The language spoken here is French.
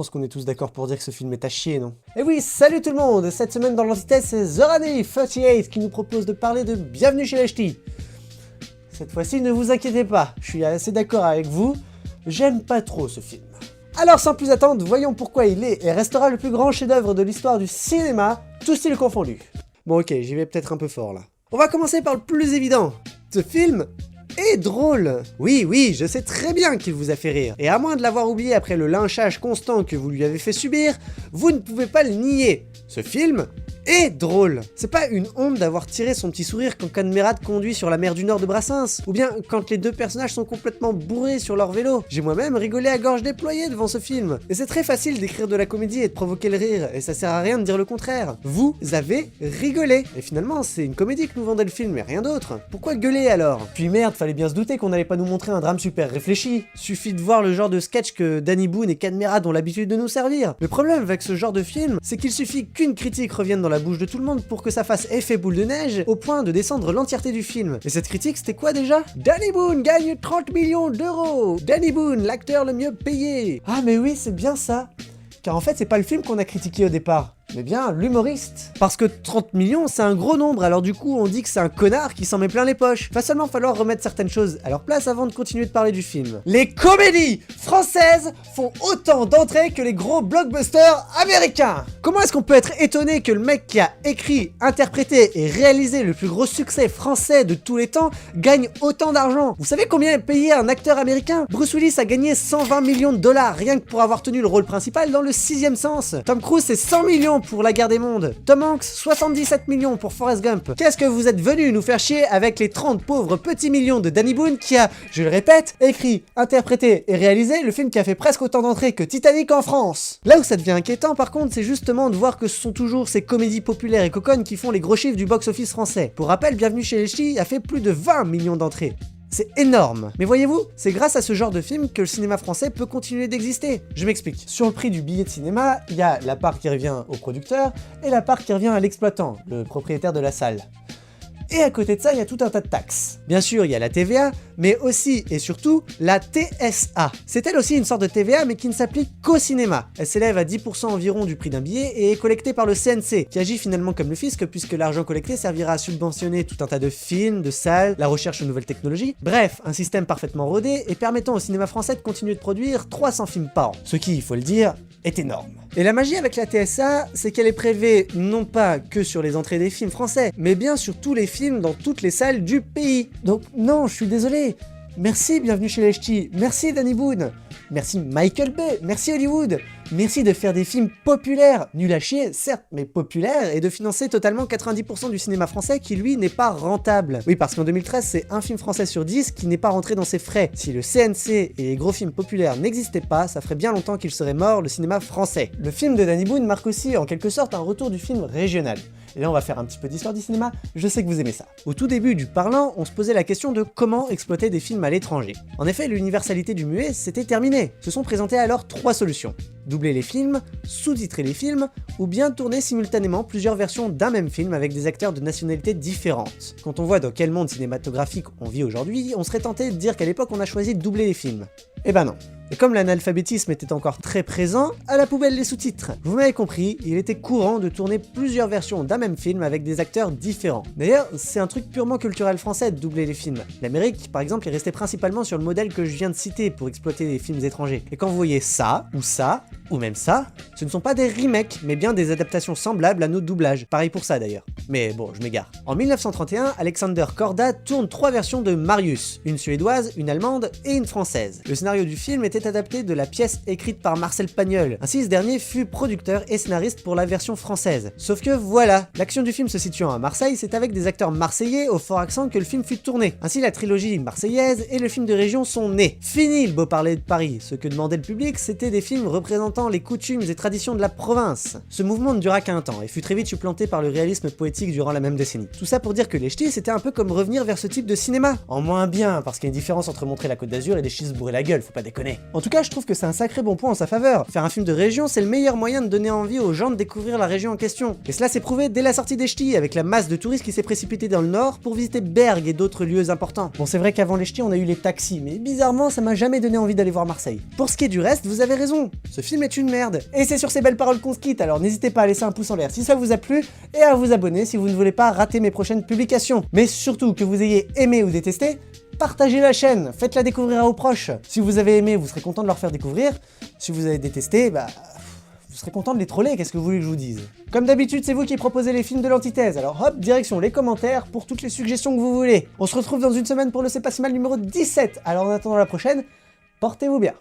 pense qu'on est tous d'accord pour dire que ce film est à chier, non? Et oui, salut tout le monde! Cette semaine dans l'Antithèse, c'est TheRunny38 qui nous propose de parler de Bienvenue chez les Ch'tis. Cette fois-ci, ne vous inquiétez pas, je suis assez d'accord avec vous, j'aime pas trop ce film. Alors sans plus attendre, voyons pourquoi il est et restera le plus grand chef-d'œuvre de l'histoire du cinéma, tous styles confondus. Bon ok, j'y vais peut-être un peu fort là. On va commencer par le plus évident. Ce film est drôle. Oui, je sais très bien qu'il vous a fait rire. Et à moins de l'avoir oublié après le lynchage constant que vous lui avez fait subir, vous ne pouvez pas le nier. Ce film est drôle. C'est pas une honte d'avoir tiré son petit sourire quand Conmerad conduit sur la mer du Nord de Brassens, ou bien quand les deux personnages sont complètement bourrés sur leur vélo. J'ai moi-même rigolé à gorge déployée devant ce film. Et c'est très facile d'écrire de la comédie et de provoquer le rire, et ça sert à rien de dire le contraire. Vous avez rigolé. Et finalement, c'est une comédie que nous vendait le film, et rien d'autre. Pourquoi gueuler alors? Puis merde, fallait bien se douter qu'on allait pas nous montrer un drame super réfléchi. Suffit de voir le genre de sketch que Danny Boone et Conmerad ont l'habitude de nous servir. Le problème avec ce genre de film, c'est qu'il suffit qu'une critique revienne dans la bouche de tout le monde pour que ça fasse effet boule de neige au point de descendre l'entièreté du film. Et cette critique, c'était quoi déjà? Danny Boone gagne 30 millions d'euros. Danny Boone, l'acteur le mieux payé. Ah mais oui, c'est bien ça. Car en fait, c'est pas le film qu'on a critiqué au départ, mais bien l'humoriste. Parce que 30 millions, c'est un gros nombre, alors du coup, on dit que c'est un connard qui s'en met plein les poches. Va seulement falloir remettre certaines choses à leur place avant de continuer de parler du film. Les comédies françaises font autant d'entrées que les gros blockbusters américains. Comment est-ce qu'on peut être étonné que le mec qui a écrit, interprété et réalisé le plus gros succès français de tous les temps gagne autant d'argent? Vous savez combien est payé un acteur américain? Bruce Willis a gagné 120 millions de dollars rien que pour avoir tenu le rôle principal dans Le Sixième Sens. Tom Cruise, c'est 100 millions pour La Guerre des Mondes. Tom Hanks, 77 millions pour Forrest Gump. Qu'est-ce que vous êtes venus nous faire chier avec les 30 pauvres petits millions de Danny Boone qui a, je le répète, écrit, interprété et réalisé le film qui a fait presque autant d'entrées que Titanic en France? Là où ça devient inquiétant par contre, c'est justement de voir que ce sont toujours ces comédies populaires et coconnes qui font les gros chiffres du box-office français. Pour rappel, Bienvenue chez les Ch'tis a fait plus de 20 millions d'entrées. C'est énorme. Mais voyez-vous, c'est grâce à ce genre de film que le cinéma français peut continuer d'exister. Je m'explique. Sur le prix du billet de cinéma, il y a la part qui revient au producteur et la part qui revient à l'exploitant, le propriétaire de la salle. Et à côté de ça, il y a tout un tas de taxes. Bien sûr, il y a la TVA, mais aussi et surtout la TSA. C'est elle aussi une sorte de TVA, mais qui ne s'applique qu'au cinéma. Elle s'élève à 10% environ du prix d'un billet et est collectée par le CNC, qui agit finalement comme le fisc, puisque l'argent collecté servira à subventionner tout un tas de films, de salles, la recherche aux nouvelles technologies. Bref, un système parfaitement rodé et permettant au cinéma français de continuer de produire 300 films par an. Ce qui, il faut le dire, est énorme. Et la magie avec la TSA, c'est qu'elle est prélevée non pas que sur les entrées des films français, mais bien sur tous les films dans toutes les salles du pays. Donc non, je suis désolé. Merci Bienvenue chez les Ch'tis, merci Danny Boone, merci Michael Bay, merci Hollywood, merci de faire des films populaires, nuls à chier, certes, mais populaires, et de financer totalement 90% du cinéma français qui lui n'est pas rentable. Oui, parce qu'en 2013, c'est un film français sur 10 qui n'est pas rentré dans ses frais. Si le CNC et les gros films populaires n'existaient pas, ça ferait bien longtemps qu'il serait mort, le cinéma français. Le film de Danny Boone marque aussi en quelque sorte un retour du film régional. Et là on va faire un petit peu d'histoire du cinéma, je sais que vous aimez ça. Au tout début du parlant, on se posait la question de comment exploiter des films à l'étranger. En effet, l'universalité du muet, c'était terminé. Se sont présentées alors 3 solutions. Doubler les films, sous-titrer les films, ou bien tourner simultanément plusieurs versions d'un même film avec des acteurs de nationalités différentes. Quand on voit dans quel monde cinématographique on vit aujourd'hui, on serait tenté de dire qu'à l'époque on a choisi de doubler les films. Eh ben non. Et comme l'analphabétisme était encore très présent, à la poubelle les sous-titres. Vous m'avez compris, il était courant de tourner plusieurs versions d'un même film avec des acteurs différents. D'ailleurs, c'est un truc purement culturel français de doubler les films. L'Amérique, par exemple, est restée principalement sur le modèle que je viens de citer pour exploiter les films étrangers. Et quand vous voyez ça, ou même ça, ce ne sont pas des remakes, mais bien des adaptations semblables à nos doublages. Pareil pour ça d'ailleurs. Mais bon, je m'égare. En 1931, Alexander Korda tourne 3 versions de Marius, une suédoise, une allemande et une française. Le scénario du film était adapté de la pièce écrite par Marcel Pagnol. Ainsi, ce dernier fut producteur et scénariste pour la version française. Sauf que voilà, l'action du film se situant à Marseille, c'est avec des acteurs marseillais au fort accent que le film fut tourné. Ainsi, la trilogie marseillaise et le film de région sont nés. Fini le beau parler de Paris. Ce que demandait le public, c'était des films représentant les coutumes et traditions de la province. Ce mouvement ne dura qu'un temps et fut très vite supplanté par le réalisme poétique durant la même décennie. Tout ça pour dire que les ch'tis, c'était un peu comme revenir vers ce type de cinéma. En moins bien, parce qu'il y a une différence entre montrer la Côte d'Azur et des ch'tis se bourrer la gueule, faut pas déconner. En tout cas, je trouve que c'est un sacré bon point en sa faveur. Faire un film de région, c'est le meilleur moyen de donner envie aux gens de découvrir la région en question. Et cela s'est prouvé dès la sortie des ch'tis, avec la masse de touristes qui s'est précipitée dans le nord pour visiter Bergues et d'autres lieux importants. Bon, c'est vrai qu'avant les ch'tis, on a eu les taxis, mais bizarrement, ça m'a jamais donné envie d'aller voir Marseille. Pour ce qui est du reste, vous avez raison, ce film est une merde. Et c'est sur ces belles paroles qu'on se quitte, alors n'hésitez pas à laisser un pouce en l'air si ça vous a plu, et à vous abonner si vous ne voulez pas rater mes prochaines publications. Mais surtout, que vous ayez aimé ou détesté, partagez la chaîne, faites-la découvrir à vos proches. Si vous avez aimé, vous serez content de leur faire découvrir. Si vous avez détesté, vous serez content de les troller, qu'est-ce que vous voulez que je vous dise? Comme d'habitude, c'est vous qui proposez les films de l'antithèse, alors hop, direction les commentaires pour toutes les suggestions que vous voulez. On se retrouve dans une semaine pour le C'est pas si mal numéro 17, alors en attendant la prochaine, portez-vous bien.